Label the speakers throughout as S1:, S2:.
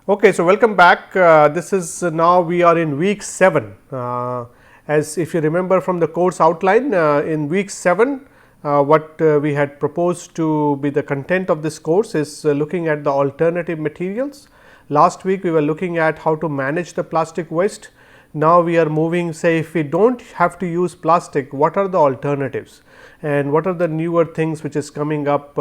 S1: Okay, so welcome back. This is now we are in week 7. As if you remember from the course outline, in week 7, what we had proposed to be the content of this course is looking at the alternative materials. Last week we were looking at how to manage the plastic waste. Now we are moving, say if we do not have to use plastic, what are the alternatives and what are the newer things which is coming up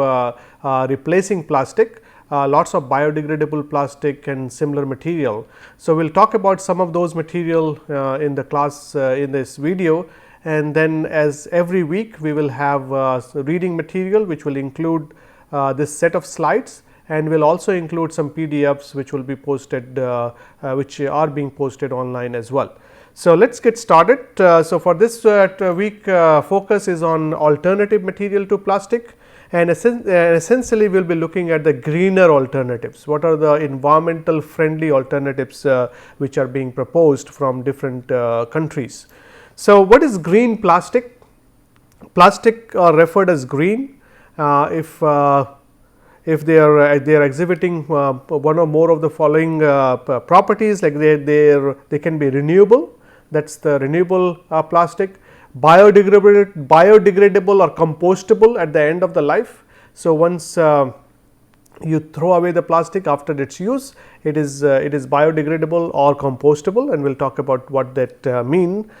S1: replacing plastic. Lots of biodegradable plastic and similar material. So, we will talk about some of those material in the class in this video, and then as every week we will have reading material which will include this set of slides, and will also include some PDFs which will be posted which are being posted online as well. So, let us get started. So, for this week focus is on alternative material to plastic, and essentially we will be looking at the greener alternatives. What are the environmental friendly alternatives which are being proposed from different countries. So, what is green plastic? Plastic are referred as green if they are exhibiting one or more of the following properties, like they can be renewable, that is the renewable plastic, biodegradable or compostable at the end of the life. So, once you throw away the plastic after its use, it is biodegradable or compostable, and we will talk about what that mean.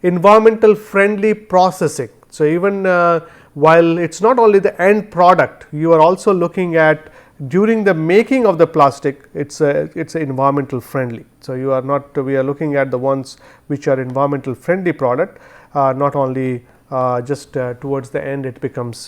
S1: Environmental friendly processing. So, even while it is not only the end product, you are also looking at during the making of the plastic, it's environmental friendly. So, you are not, we are looking at the ones which are environmental friendly product, not only just towards the end it becomes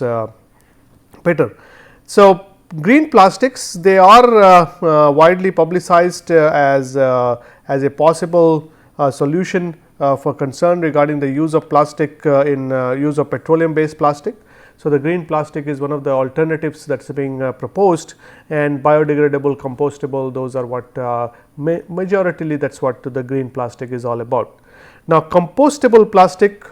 S1: better. So, green plastics, they are widely publicized as a possible solution for concern regarding the use of plastic in use of petroleum based plastic. So, the green plastic is one of the alternatives that is being proposed, and biodegradable, compostable, those are what majoritarily that is what the green plastic is all about. Now, compostable plastic,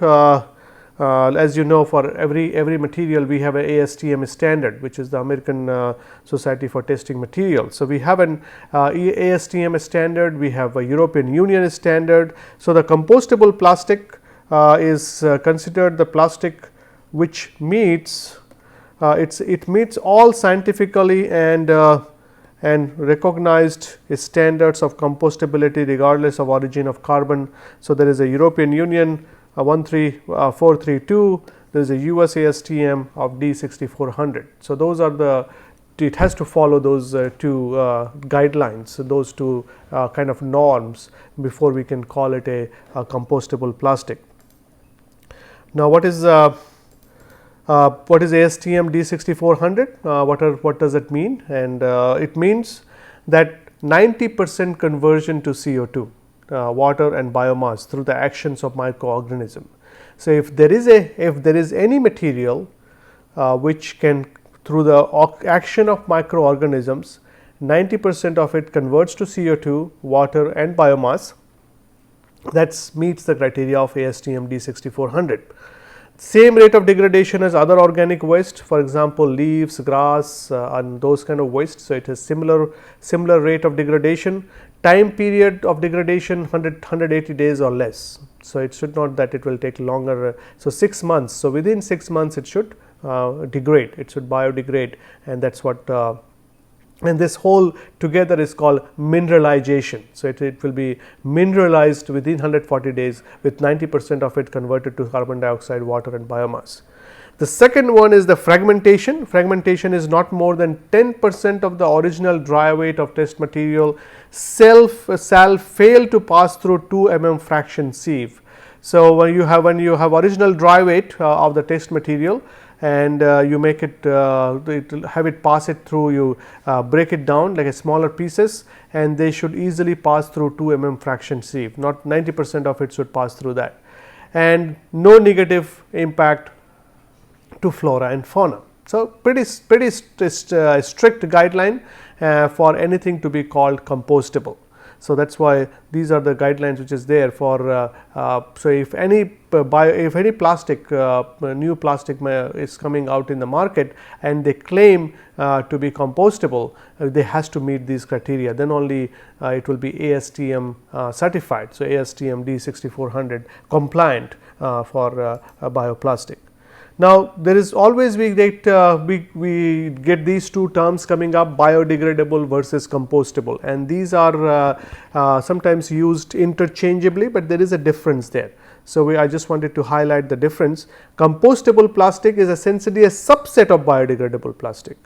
S1: as you know, for every material we have a ASTM standard, which is the American Society for Testing Materials. So, we have an ASTM standard, we have a European Union standard. So, the compostable plastic is considered the plastic which meets it meets all scientifically and recognized standards of compostability regardless of origin of carbon. So, there is a European Union 13432, there is a US ASTM of D6400. So, those are the, it has to follow those two guidelines, those two kind of norms before we can call it a compostable plastic. Now, what is ASTM D6400? What does it mean? And it means that 90% conversion to CO2, water and biomass through the actions of microorganism. So, if there is any material which can, through the action of microorganisms, 90% of it converts to CO2, water and biomass, that meets the criteria of ASTM D6400. Same rate of degradation as other organic waste, for example, leaves, grass and those kind of waste. So, it has similar rate of degradation. Time period of degradation 180 days or less. So, it should not that it will take longer. So, 6 months. So, within 6 months it should degrade, it should biodegrade, and that is what and this whole together is called mineralization. So, it will be mineralized within 140 days with 90% of it converted to carbon dioxide, water and biomass. The second one is the fragmentation. Fragmentation is not more than 10% of the original dry weight of test material shall fail to pass through 2 mm fraction sieve. So, when you have original dry weight of the test material, and you make it have it pass it through, you break it down like a smaller pieces, and they should easily pass through 2 mm fraction sieve, not 90% of it should pass through that, and no negative impact to flora and fauna. So, pretty strict guideline for anything to be called compostable. So that is why these are the guidelines which is there for. So if any plastic, new plastic is coming out in the market and they claim to be compostable, they has to meet these criteria, then only it will be ASTM certified. So ASTM D6400 compliant for bioplastic. Now, there is always we get these two terms coming up, biodegradable versus compostable, and these are sometimes used interchangeably, but there is a difference there. So, I just wanted to highlight the difference. Compostable plastic is essentially a subset of biodegradable plastic.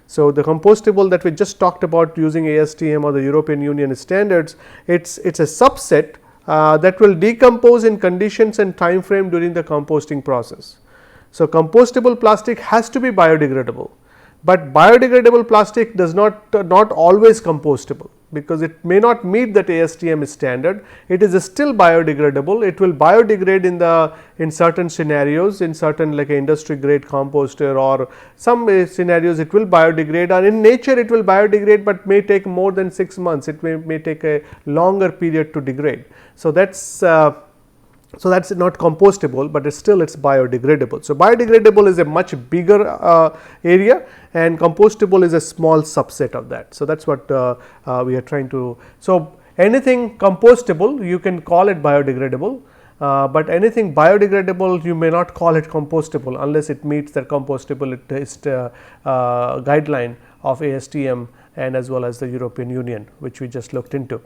S1: So, the compostable that we just talked about using ASTM or the European Union standards, it's a subset that will decompose in conditions and time frame during the composting process. So, compostable plastic has to be biodegradable, but biodegradable plastic does not always compostable, because it may not meet that ASTM standard. It is still biodegradable. It will biodegrade in certain scenarios, in certain like industry grade composter, or some scenarios it will biodegrade, or in nature it will biodegrade, but may take more than 6 months. It may take a longer period to degrade. So, that's not compostable, but it's biodegradable. So, biodegradable is a much bigger area, and compostable is a small subset of that. So, that is what we are trying to. So, anything compostable you can call it biodegradable, but anything biodegradable you may not call it compostable unless it meets the compostable guideline of ASTM and as well as the European Union, which we just looked into.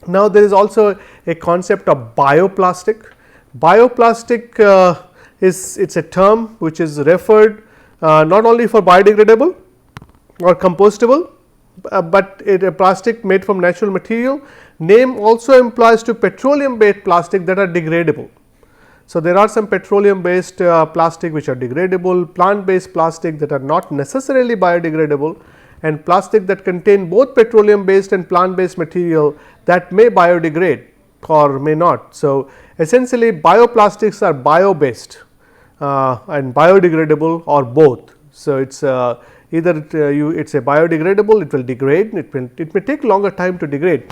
S1: Now, there is also a concept of bioplastic. Bioplastic it's a term which is referred not only for biodegradable or compostable, but a plastic made from natural material. Name also implies to petroleum based plastic that are degradable. So, there are some petroleum based plastic which are degradable, plant based plastic that are not necessarily biodegradable, and plastic that contain both petroleum based and plant based material that may biodegrade or may not. So, essentially bioplastics are bio based and biodegradable or both. So, it is either it is a biodegradable, it will degrade, it may take longer time to degrade,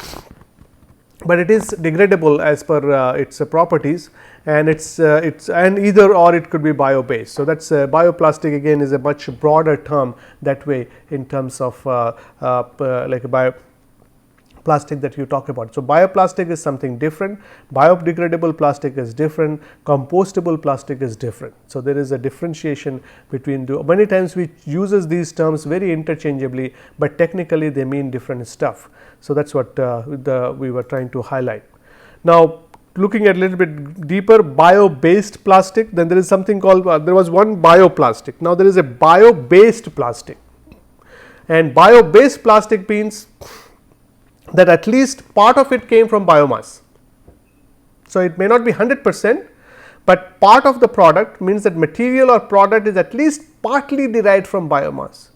S1: but it is degradable as per its properties, and it's and either or it could be bio based. So, that is bioplastic again is a much broader term that way in terms of like a bioplastic that you talk about. So, bioplastic is something different, biodegradable plastic is different, compostable plastic is different. So, there is a differentiation between many times we uses these terms very interchangeably, but technically they mean different stuff. So, that is what we were trying to highlight. Now, looking at a little bit deeper, bio based plastic, then there is something called there was one bioplastic. Now, there is a bio based plastic, and bio based plastic means that at least part of it came from biomass. So, it may not be 100%, but part of the product means that material or product is at least partly derived from biomass.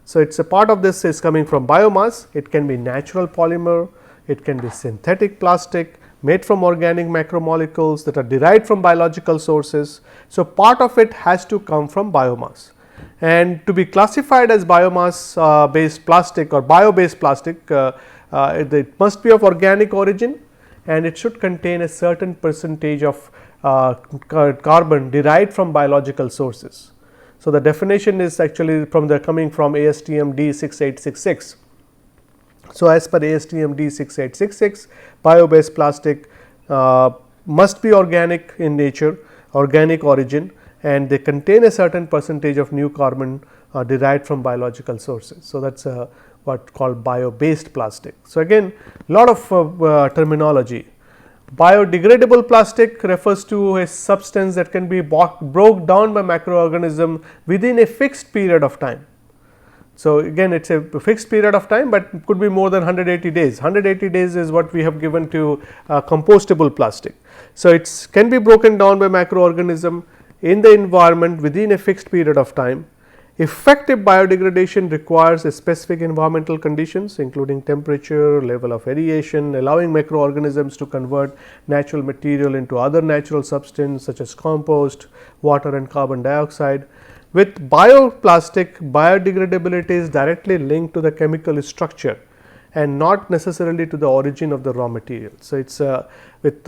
S1: So, it is a part of this is coming from biomass. It can be natural polymer, it can be synthetic plastic made from organic macromolecules that are derived from biological sources. So, part of it has to come from biomass, and to be classified as biomass based plastic or bio based plastic, it must be of organic origin, and it should contain a certain percentage of carbon derived from biological sources. So, the definition is actually coming from ASTM D6866. So, as per ASTM D6866, bio based plastic must be organic in nature, organic origin, and they contain a certain percentage of new carbon derived from biological sources. So, that is what called bio based plastic. So, again lot of terminology. Biodegradable plastic refers to a substance that can be broke down by microorganism within a fixed period of time. So, again it is a fixed period of time, but it could be more than 180 days. 180 days is what we have given to compostable plastic. So, it can be broken down by microorganism in the environment within a fixed period of time. Effective biodegradation requires a specific environmental conditions, including temperature, level of aeration, allowing microorganisms to convert natural material into other natural substance such as compost, water and carbon dioxide. With bioplastic, biodegradability is directly linked to the chemical structure and not necessarily to the origin of the raw material. So, it is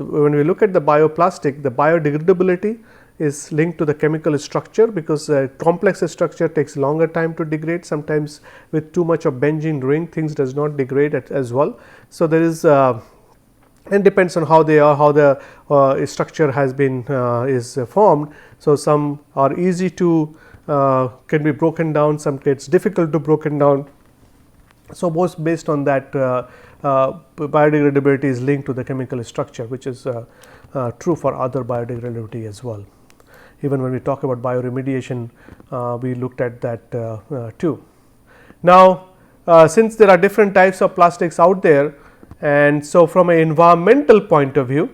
S1: when we look at the bioplastic, the biodegradability is linked to the chemical structure, because complex structure takes longer time to degrade. Sometimes with too much of benzene ring, things does not degrade as well. So, there is and depends on how they are, how the structure has been is formed. So, some are easy to can be broken down, some gets difficult to broken down. So, most based on that biodegradability is linked to the chemical structure, which is true for other biodegradability as well. Even when we talk about bioremediation, we looked at that too. Now, since there are different types of plastics out there, and so from an environmental point of view,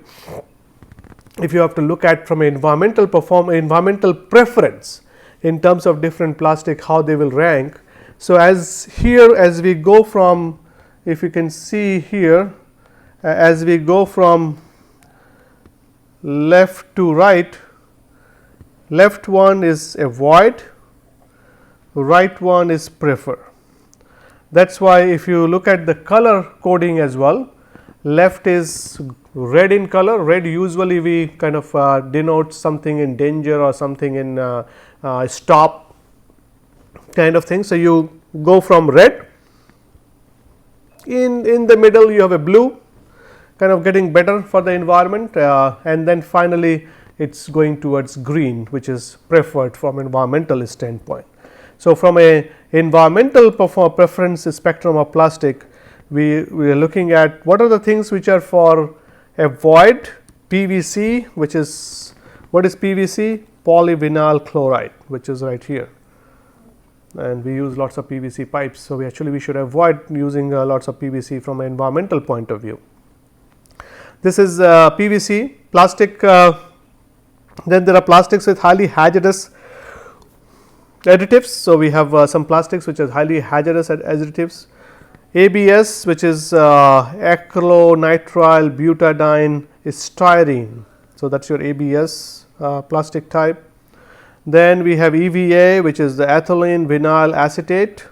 S1: if you have to look at from an environmental preference in terms of different plastic, how they will rank. So, as we go from, if you can see here, as we go from left to right, left one is avoid, right one is prefer. That is why if you look at the color coding as well, left is red in color. Red usually we kind of denote something in danger or something in stop kind of thing. So, you go from red, in the middle you have a blue, kind of getting better for the environment, and then finally it is going towards green, which is preferred from environmental standpoint. So, from a environmental preference spectrum of plastic, we are looking at what are the things which are for avoid. PVC, which is, what is PVC? Polyvinyl chloride, which is right here, and we use lots of PVC pipes. So, we should avoid using lots of PVC from an environmental point of view. This is PVC plastic. Then there are plastics with highly hazardous additives. So, we have some plastics which are highly hazardous additives. ABS, which is acrylonitrile butadiene styrene. So, that is your ABS plastic type. Then we have EVA, which is the ethylene vinyl acetate.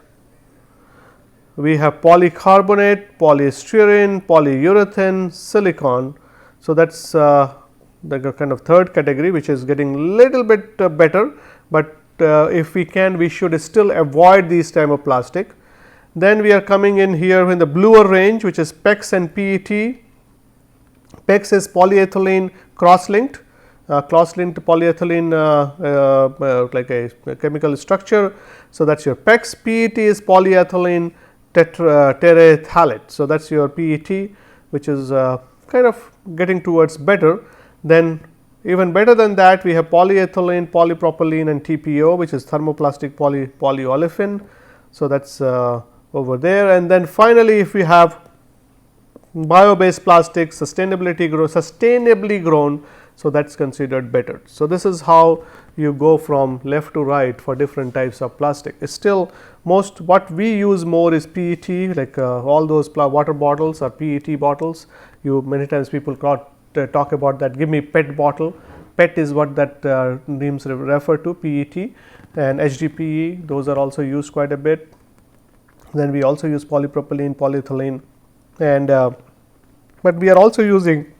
S1: We have polycarbonate, polystyrene, polyurethane, silicon. So, that is the kind of third category, which is getting little bit better, but if we can, we should still avoid these type of plastic. Then we are coming in here in the bluer range, which is PEX and PET. PEX is polyethylene cross-linked, polyethylene like a chemical structure. So, that is your PEX. PET is polyethylene terephthalate. So, that is your PET, which is kind of getting towards better. Then even better than that, we have polyethylene, polypropylene and TPO, which is thermoplastic polyolefin. So, that is over there. And then finally, if we have bio based plastics, sustainably grown, so that is considered better. So, this is how you go from left to right for different types of plastic. It's still most what we use more is PET, like all those water bottles are PET bottles. Many times people talk about that, give me PET bottle. PET is what that names refer to, PET and HDPE, those are also used quite a bit. Then we also use polypropylene, polyethylene, and but we are also using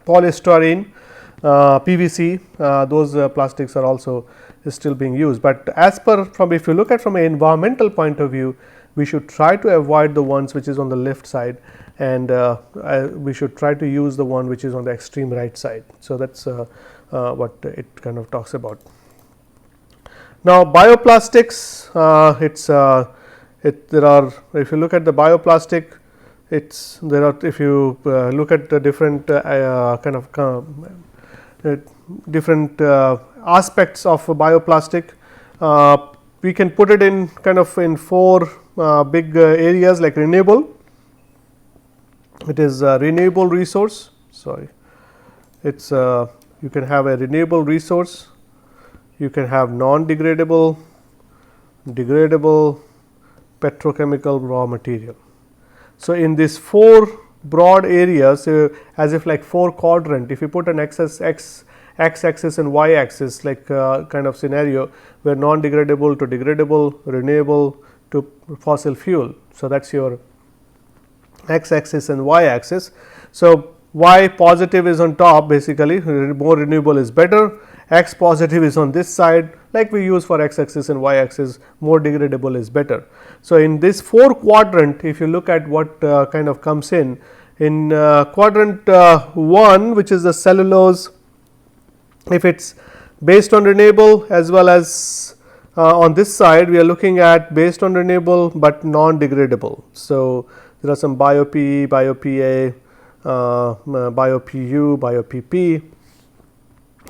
S1: polystyrene, PVC, those plastics are also still being used. But as per if you look at from an environmental point of view, we should try to avoid the ones which is on the left side, and we should try to use the one which is on the extreme right side. So, that is what it kind of talks about. Now, bioplastics, there are, if you look at the bioplastic, if you look at the different kind of different aspects of bioplastic, we can put it in kind of in four big areas, like renewable. It is a renewable resource. Sorry, it's you can have a renewable resource, you can have non-degradable, degradable, petrochemical raw material. So, in these four broad areas, as if like four quadrant, if you put an x axis and y axis, like kind of scenario where non-degradable to degradable, renewable to fossil fuel. So, that is your x axis and y axis. So, y positive is on top, basically more renewable is better, x positive is on this side, like we use for x axis and y axis, more degradable is better. So, in this 4 quadrant, if you look at what kind of comes in quadrant 1, which is the cellulose, if it is based on renewable, as well as on this side we are looking at based on renewable, but non degradable. So, there are some Bio-PE, Bio-PA, Bio-PU, Bio-PP,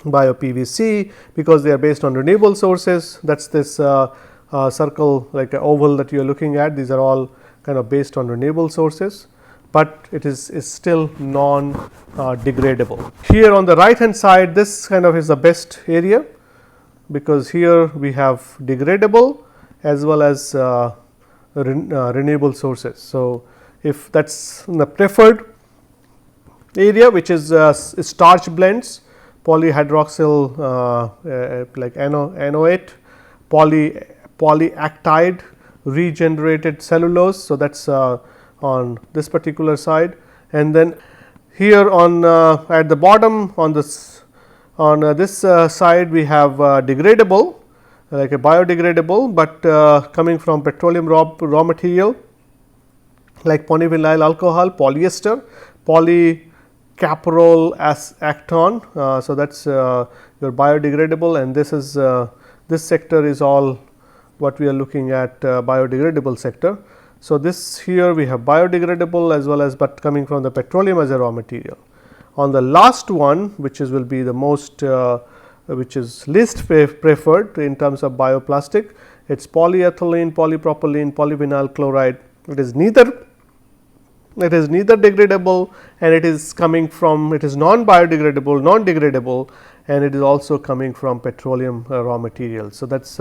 S1: Bio-PVC, because they are based on renewable sources. That is this circle, like an oval that you are looking at. These are all kind of based on renewable sources, but it is still non degradable. Here on the right hand side, this kind of is the best area, because here we have degradable as well as renewable sources. So, if that is the preferred area, which is starch blends, polyhydroxyl like anoate, polyactide, regenerated cellulose. So, that is on this particular side, and then here on at the bottom on this side we have degradable, like a biodegradable, but coming from petroleum raw material like polyvinyl alcohol, polyester, polycaprol acton. So, that is your biodegradable, and this is this sector is all what we are looking at biodegradable sector. So, this here we have biodegradable as well as, but coming from the petroleum as a raw material. On the last one, which is will be the most which is least preferred in terms of bioplastic, it is polyethylene, polypropylene, polyvinyl chloride. It is neither degradable, and it is coming from, it is non biodegradable, non degradable, and it is also coming from petroleum raw materials. So, that is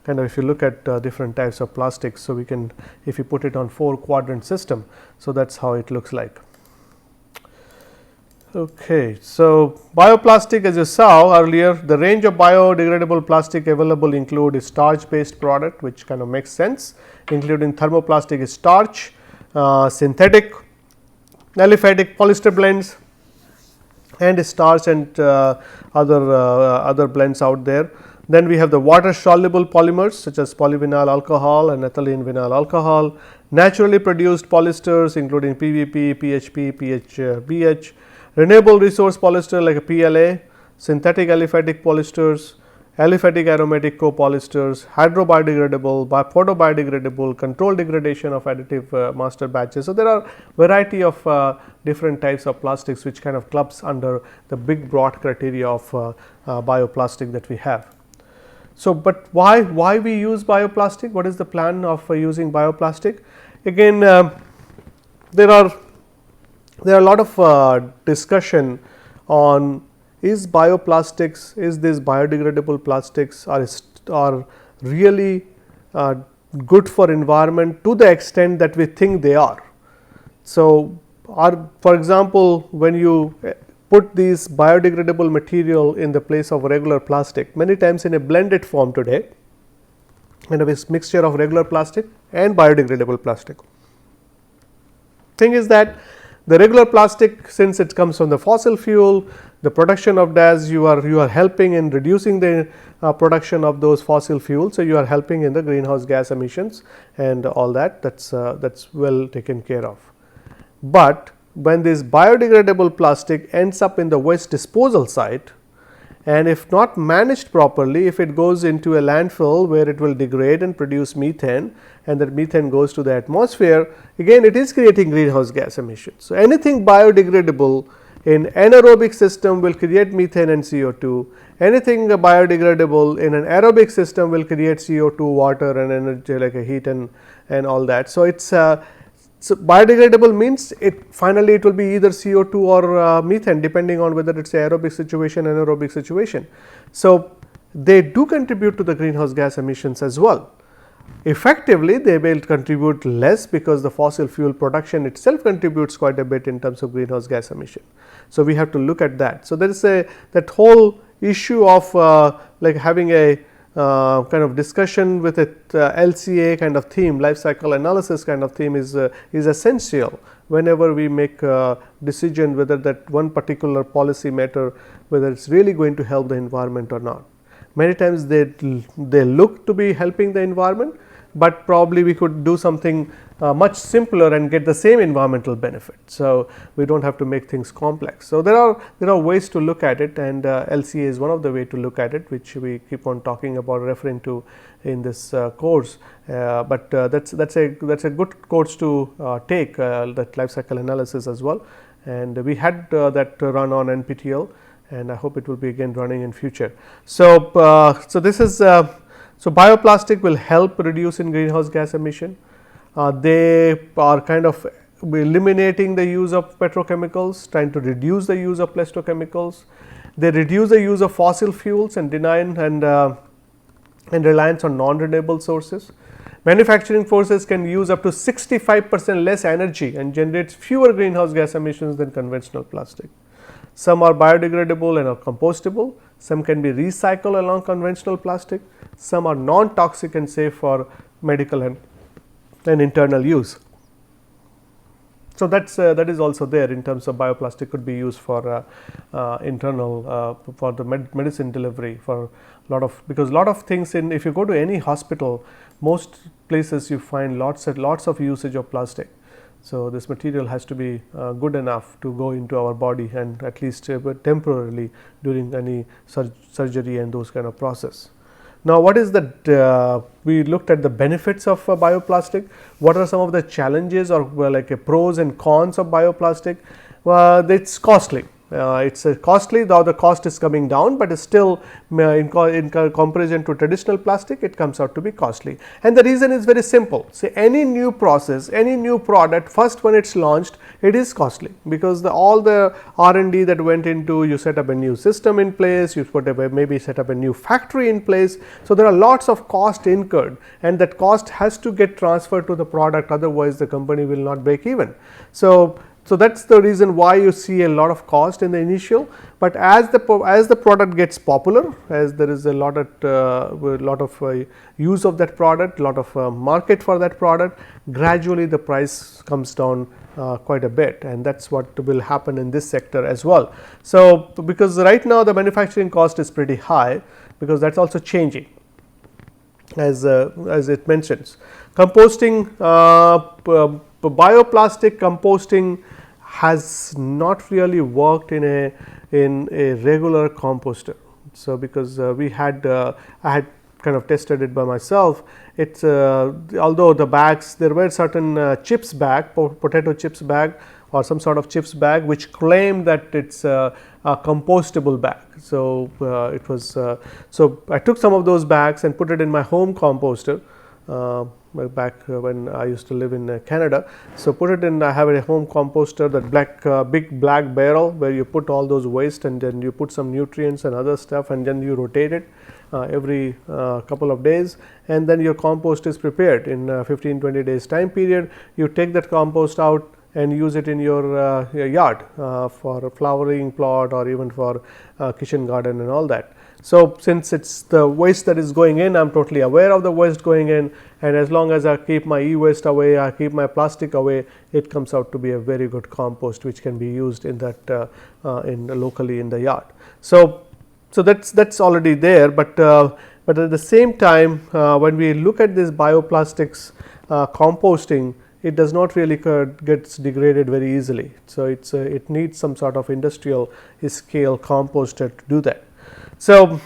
S1: kind of, if you look at different types of plastics. So, we can, if you put it on 4 quadrant system. So, that is how it looks like. Okay. So, bioplastic, as you saw earlier, the range of biodegradable plastic available include starch based product, which kind of makes sense, including thermoplastic starch, synthetic aliphatic polyester blends, and starch and other blends out there. Then we have the water soluble polymers such as polyvinyl alcohol and ethylene vinyl alcohol, naturally produced polyesters including PVP, PHP, PHBH, renewable resource polyester like a PLA, synthetic aliphatic polyesters, aliphatic aromatic copolyesters, hydrobiodegradable, photobiodegradable, controlled degradation of additive master batches. So, there are variety of different types of plastics which kind of clubs under the big broad criteria of bioplastic that we have. So, but why we use bioplastic? What is the plan of using bioplastic? Again, there are a lot of discussion on, is bioplastics, is this biodegradable plastics are really good for environment to the extent that we think they are. So, for example, when you put these biodegradable material in the place of regular plastic, many times in a blended form today, and a mixture of regular plastic and biodegradable plastic. Thing is that the regular plastic, since it comes from the fossil fuel, the production of that, you are helping in reducing the production of those fossil fuels. So, you are helping in the greenhouse gas emissions and all that, that's well taken care of. But when this biodegradable plastic ends up in the waste disposal site, and if not managed properly, if it goes into a landfill where it will degrade and produce methane, and that methane goes to the atmosphere, again it is creating greenhouse gas emissions. So, anything biodegradable in anaerobic system will create methane and CO2, anything biodegradable in an aerobic system will create CO2, water and energy like a heat and all that. So, it is so biodegradable means it finally it will be either CO2 or methane, depending on whether it is aerobic situation, anaerobic situation. So, they do contribute to the greenhouse gas emissions as well. Effectively, they will contribute less because the fossil fuel production itself contributes quite a bit in terms of greenhouse gas emission. So, we have to look at that. So, there is that whole issue of like having a kind of discussion with a LCA kind of theme, life cycle analysis kind of theme is essential whenever we make a decision whether that one particular policy matter, whether it is really going to help the environment or not. Many times they look to be helping the environment, but probably we could do something much simpler and get the same environmental benefit. So, we do not have to make things complex. So, there are ways to look at it, and LCA is one of the way to look at it, which we keep on talking about, referring to in this course, but that's a good course to take, that life cycle analysis as well, and we had that run on NPTEL, and I hope it will be again running in future. So, this is so bioplastic will help reduce in greenhouse gas emission. They are kind of eliminating the use of petrochemicals, trying to reduce the use of petrochemicals. They reduce the use of fossil fuels and and reliance on non-renewable sources. Manufacturing process can use up to 65% less energy and generates fewer greenhouse gas emissions than conventional plastic. Some are biodegradable and are compostable. Some can be recycled along conventional plastic. Some are non-toxic and safe for medical and internal use. So, that is also there in terms of bioplastic could be used for internal for the medicine delivery, for lot of, because lot of things in, if you go to any hospital, most places you find lots of usage of plastic. So, this material has to be good enough to go into our body, and at least temporarily during any surgery and those kind of process. Now, what is that? We looked at the benefits of bioplastic. What are some of the challenges, or like a pros and cons of bioplastic? It's costly. It's costly, though the cost is coming down, but it's still in comparison to traditional plastic, it comes out to be costly. And the reason is very simple. Say any new process, any new product, first when it's launched, it is costly, because all the R&D that went into, you set up a new system in place, you maybe set up a new factory in place. So, there are lots of cost incurred, and that cost has to get transferred to the product, otherwise the company will not break even. So, that is the reason why you see a lot of cost in the initial, but as the product gets popular, as there is a lot of use of that product, lot of market for that product, gradually the price comes down quite a bit, and that is what will happen in this sector as well. So, because right now the manufacturing cost is pretty high, because that is also changing as it mentions. Composting, bioplastic composting has not really worked in a regular composter. So, because I had kind of tested it by myself, it's although the bags, there were certain chips bag, potato chips bag or some sort of chips bag, which claimed that it's a compostable bag. So, it was so I took some of those bags and put it in my home composter. Back when I used to live in Canada. So, put it in, I have a home composter, that big black barrel where you put all those waste, and then you put some nutrients and other stuff, and then you rotate it every couple of days, and then your compost is prepared in 15-20 days time period. You take that compost out and use it in your yard for a flowering plot, or even for kitchen garden and all that. So, since it is the waste that is going in, I am totally aware of the waste going in, and as long as I keep my e-waste away, I keep my plastic away, it comes out to be a very good compost, which can be used in that locally in the yard. So, that's already there, but at the same time, when we look at this bioplastics composting, it does not really gets degraded very easily. So, it needs some sort of industrial scale composter to do that. So,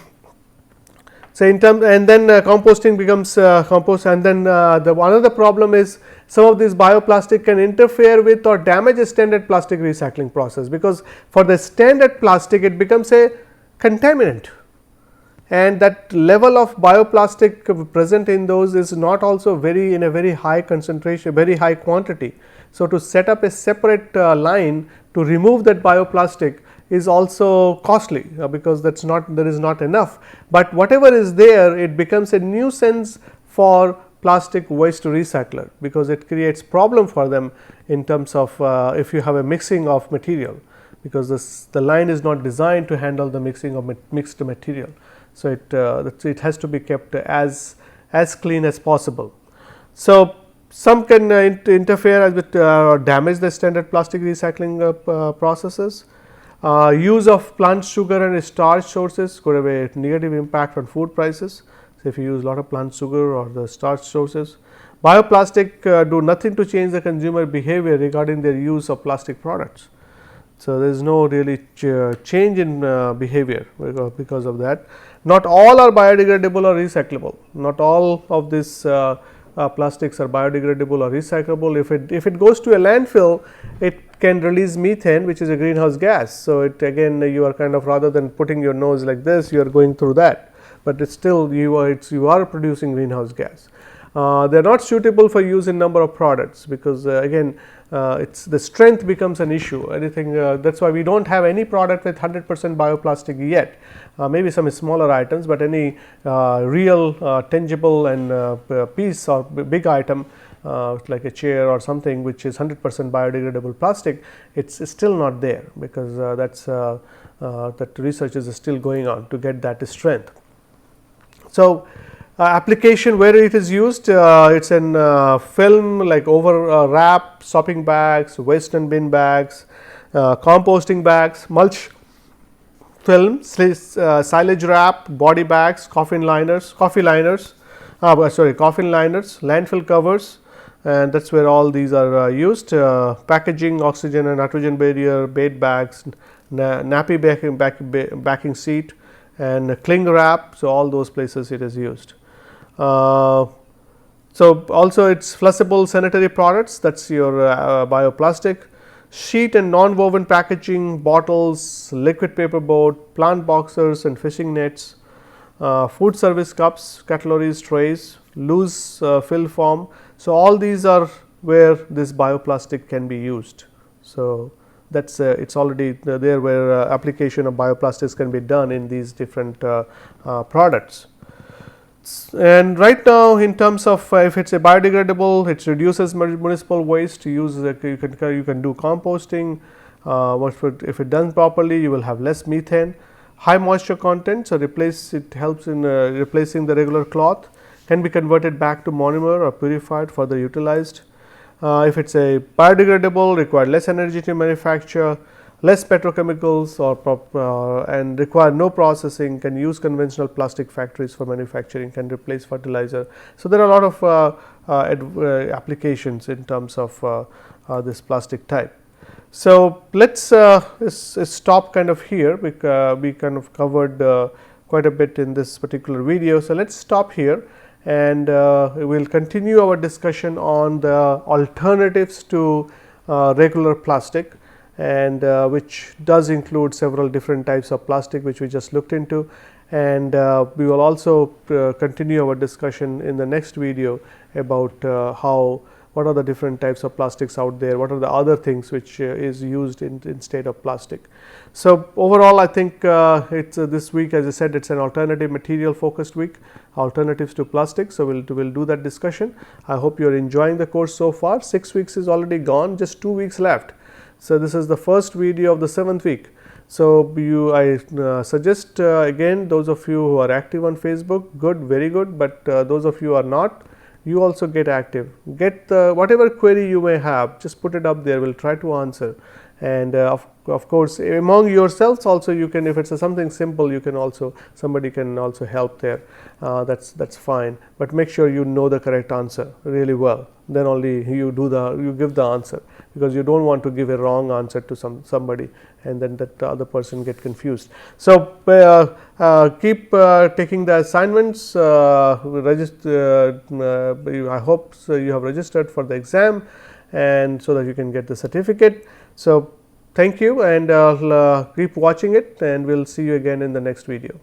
S1: in terms, and then composting becomes compost, and then another problem is some of this bioplastic can interfere with or damage a standard plastic recycling process, because for the standard plastic it becomes a contaminant, and that level of bioplastic present in those is not also in a very high concentration, very high quantity. So, to set up a separate line to remove that bioplastic is also costly, because there is not enough, but whatever is there, it becomes a nuisance for plastic waste recycler, because it creates problem for them in terms of if you have a mixing of material, because the line is not designed to handle the mixing of mixed material. So, it has to be kept as clean as possible. So, Some can interfere with damage the standard plastic recycling processes. Use of plant sugar and starch sources could have a negative impact on food prices. So, if you use a lot of plant sugar or the starch sources. Bioplastic do nothing to change the consumer behavior regarding their use of plastic products. So, there is no really change in behavior because of that. Not all are biodegradable or recyclable. Not all of these plastics are biodegradable or recyclable. If it goes to a landfill, it can release methane, which is a greenhouse gas. So, it again you are kind of, rather than putting your nose like this, you are going through that, but it's still you are producing greenhouse gas. They are not suitable for use in number of products, because again it's the strength becomes an issue. Anything that is why we do not have any product with 100% bioplastic yet. Maybe some smaller items, but any real tangible and piece or big item like a chair or something which is 100% biodegradable plastic, it is still not there, because that research is still going on to get that strength. So, application where it is used, it is in film like over wrap, shopping bags, waste and bin bags, composting bags, mulch film, silage wrap, body bags, coffin liners, landfill covers, and that is where all these are used. Packaging, oxygen and nitrogen barrier, bait bags, nappy backing seat, and cling wrap. So, all those places it is used. So, also it is flushable sanitary products, that is your bioplastic. Sheet and non-woven packaging, bottles, liquid paper board, plant boxers and fishing nets, food service cups, cutleries, trays, loose fill form. So, all these are where this bioplastic can be used. So, that is it is already there where application of bioplastics can be done in these different products. And right now, in terms of if it is a biodegradable, it reduces municipal waste. You can do composting. If it done properly, you will have less methane. High moisture content, so it helps in replacing the regular cloth. Can be converted back to monomer or purified, further utilized. If it is a biodegradable, require less energy to manufacture, less petrochemicals and require no processing, can use conventional plastic factories for manufacturing, can replace fertilizer. So, there are a lot of applications in terms of this plastic type. So, let us stop kind of here, because we kind of covered quite a bit in this particular video. So, let us stop here, and we will continue our discussion on the alternatives to regular plastic, and which does include several different types of plastic which we just looked into, and we will also continue our discussion in the next video about what are the different types of plastics out there, what are the other things which is used instead of plastic. So, overall I think it is this week, as I said, it is an alternative material focused week, alternatives to plastic. So, we will do that discussion. I hope you are enjoying the course so far. 6 weeks is already gone, just 2 weeks left. So, this is the first video of the 7th week. So, I suggest again, those of you who are active on Facebook, good, very good, but those of you who are not, you also get active, get whatever query you may have, just put it up there, we will try to answer. And of course, among yourselves also, you can, if it is something simple, you can also, somebody can also help there, that is fine, but make sure you know the correct answer really well, then only you give the answer, because you do not want to give a wrong answer to somebody and then that other person get confused. So, keep taking the assignments, I hope so you have registered for the exam, and so that you can get the certificate. So, thank you, and keep watching it, and we will see you again in the next video.